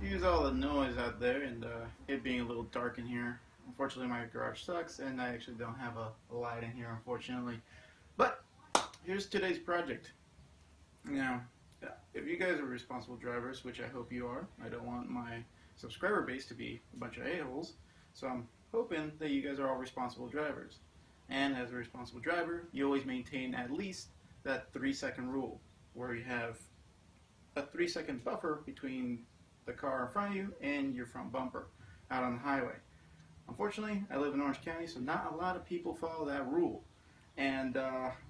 Excuse all the noise out there and it being a little dark in here. Unfortunately, my garage sucks and I actually don't have a light in here, unfortunately. But here's today's project. Now, if you guys are responsible drivers, which I hope you are, I don't want my subscriber base to be a bunch of a-holes, so I'm hoping that you guys are all responsible drivers. And as a responsible driver, you always maintain at least that 3-second rule, where you have a 3-second buffer between the car in front of you and your front bumper out on the highway. Unfortunately, I live in Orange County, so not a lot of people follow that rule. And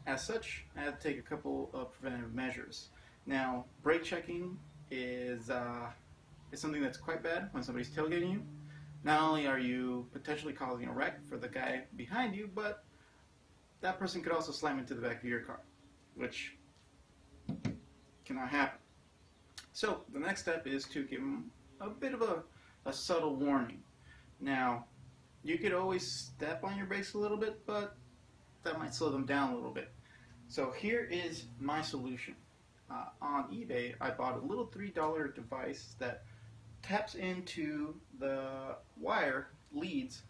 as such, I had to take a couple of preventative measures. Now, brake checking is something that's quite bad when somebody's tailgating you. Not only are you potentially causing a wreck for the guy behind you, but that person could also slam into the back of your car, which cannot happen. So the next step is to give them a bit of a subtle warning. Now, you could always step on your brakes a little bit, but that might slow them down a little bit. So here is my solution. On eBay, I bought a little $3 device that taps into the wire leads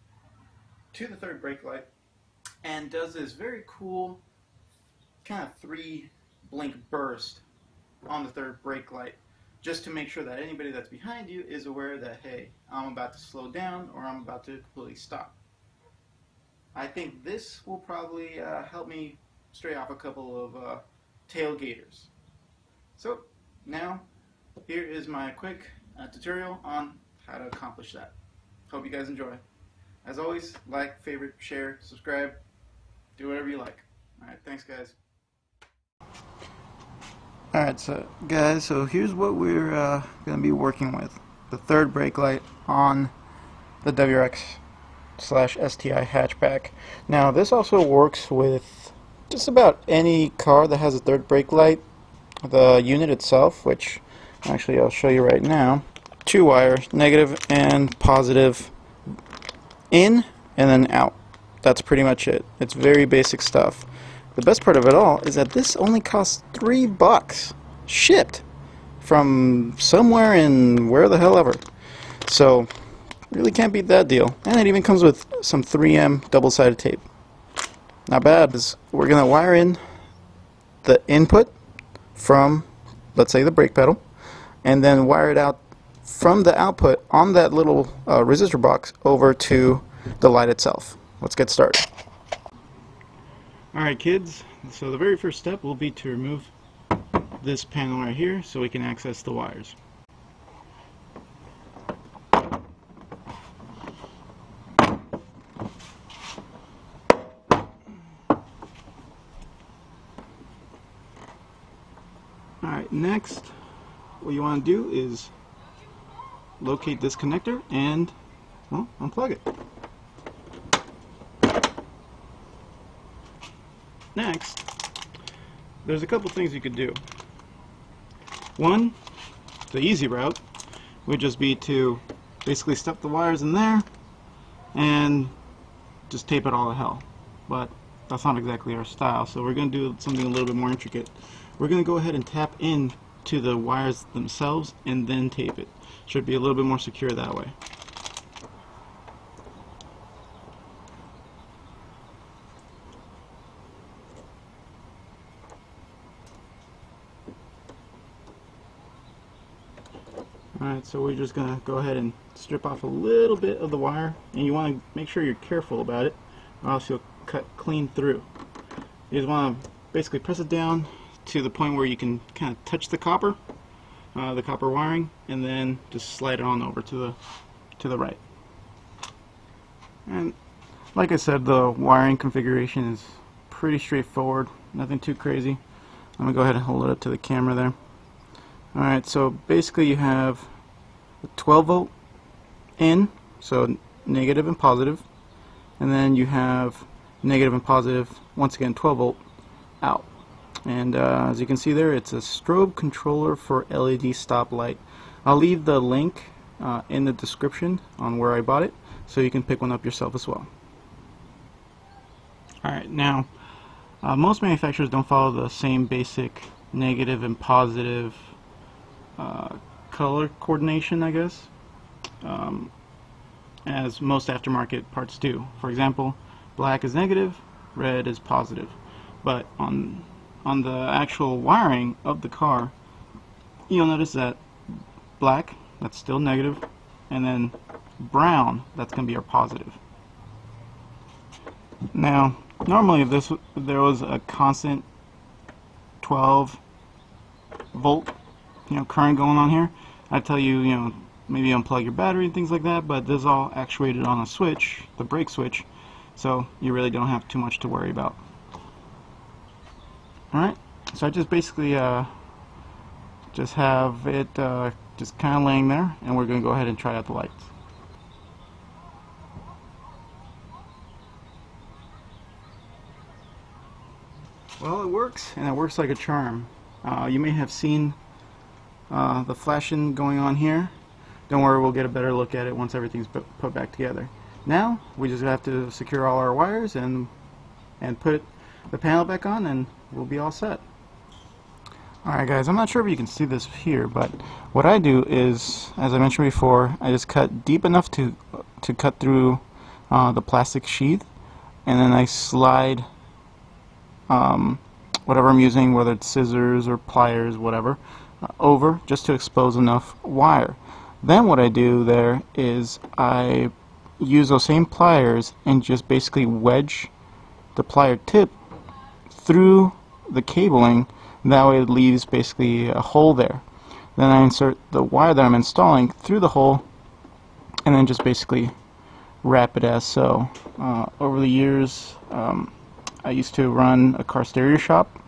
to the third brake light and does this very cool kind of 3-blink burst on the third brake light, just to make sure that anybody that's behind you is aware that, hey, I'm about to slow down or I'm about to completely stop. I think this will probably help me stray off a couple of tailgaters. So now here is my quick tutorial on how to accomplish that. Hope you guys enjoy. As always, like, favorite, share, subscribe, do whatever you like. Alright, thanks guys. Alright, so guys, so here's what we're going to be working with. The third brake light on the WRX/STI hatchback. Now this also works with just about any car that has a third brake light. The unit itself, which actually I'll show you right now, 2 wires, negative and positive, in and then out. That's pretty much it. It's very basic stuff. The best part of it all is that this only costs $3 shipped from somewhere in where the hell ever. So really can't beat that deal. And it even comes with some 3M double-sided tape. Not bad. We're going to wire in the input from, let's say, the brake pedal, and then wire it out from the output on that little resistor box over to the light itself. Let's get started. Alright kids, so the very first step will be to remove this panel right here so we can access the wires. Alright, next what you want to do is locate this connector and, well, unplug it. Next, there's a couple things you could do. One, the easy route would just be to basically stuff the wires in there and just tape it all to hell. But that's not exactly our style, so we're going to do something a little bit more intricate. We're going to go ahead and tap in to the wires themselves and then tape it. Should be a little bit more secure that way. Alright, so we're just going to go ahead and strip off a little bit of the wire, and you want to make sure you're careful about it or else you'll cut clean through. You just want to basically press it down to the point where you can kind of touch the copper wiring, and then just slide it on over to the right. And like I said, the wiring configuration is pretty straightforward, nothing too crazy. I'm going to go ahead and hold it up to the camera there. Alright, so basically you have a 12-volt in, so negative and positive, and then you have negative and positive, once again 12-volt out. And as you can see there, it's a strobe controller for LED stoplight. I'll leave the link in the description on where I bought it, so you can pick one up yourself as well. Alright, now most manufacturers don't follow the same basic negative and positive color coordination, I guess, as most aftermarket parts do. For example, black is negative, red is positive. But on the actual wiring of the car, you'll notice that black, that's still negative, and then brown, that's going to be our positive. Now, normally if there was a constant 12 volt current going on here, I'd tell you, maybe unplug your battery and things like that, but this is all actuated on a switch, the brake switch, so you really don't have too much to worry about. Alright, so I just basically just have it just kind of laying there, and we're going to go ahead and try out the lights. Well, it works, and it works like a charm. You may have seen the flashing going on here. Don't worry, we'll get a better look at it once everything's put back together. Now, we just have to secure all our wires and put the panel back on, and we'll be all set. Alright guys, I'm not sure if you can see this here, but what I do is, as I mentioned before, I just cut deep enough to cut through the plastic sheath, and then I slide whatever I'm using, whether it's scissors or pliers, whatever, over just to expose enough wire. Then what I do there is I use those same pliers and just basically wedge the plier tip through the cabling. That way it leaves basically a hole there. Then I insert the wire that I'm installing through the hole and then just basically wrap it as so. Over the years, I used to run a car stereo shop,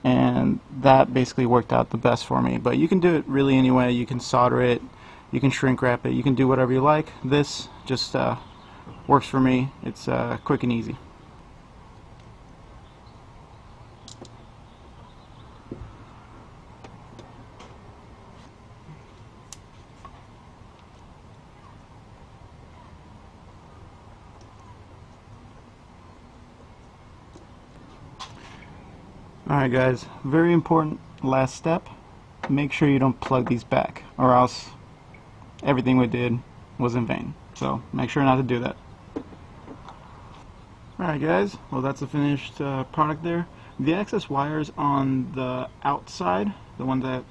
and that basically worked out the best for me. But you can do it really any way. You can solder it, you can shrink wrap it, you can do whatever you like. This just works for me. It's quick and easy. Alright guys, very important last step. Make sure you don't plug these back, or else everything we did was in vain. So make sure not to do that. Alright guys, well that's the finished product there. The access wires on the outside, the ones that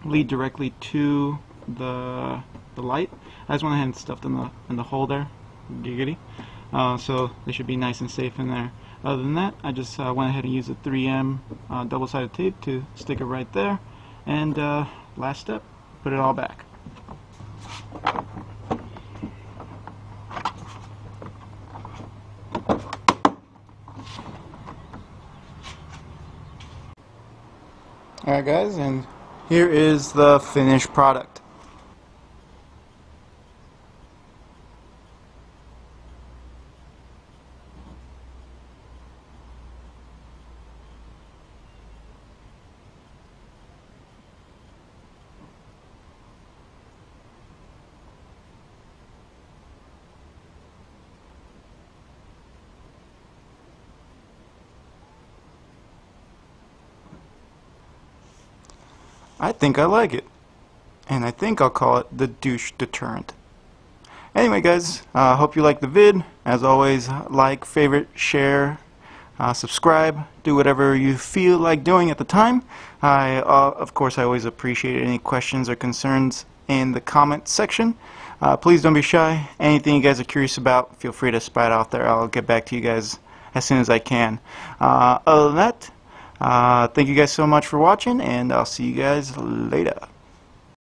lead directly to the light, I just went ahead and stuffed them in the hole there, giggity. So they should be nice and safe in there. Other than that, I just went ahead and used a 3M double-sided tape to stick it right there. And last step, put it all back. Alright guys, and here is the finished product. I think I like it, and I think I'll call it the douche deterrent. Anyway guys, hope you like the vid. As always, like, favorite, share, subscribe, do whatever you feel like doing at the time. Of course, I always appreciate any questions or concerns in the comment section. Please don't be shy. Anything you guys are curious about, feel free to spout out there. I'll get back to you guys as soon as I can. Other than that, thank you guys so much for watching, and I'll see you guys later.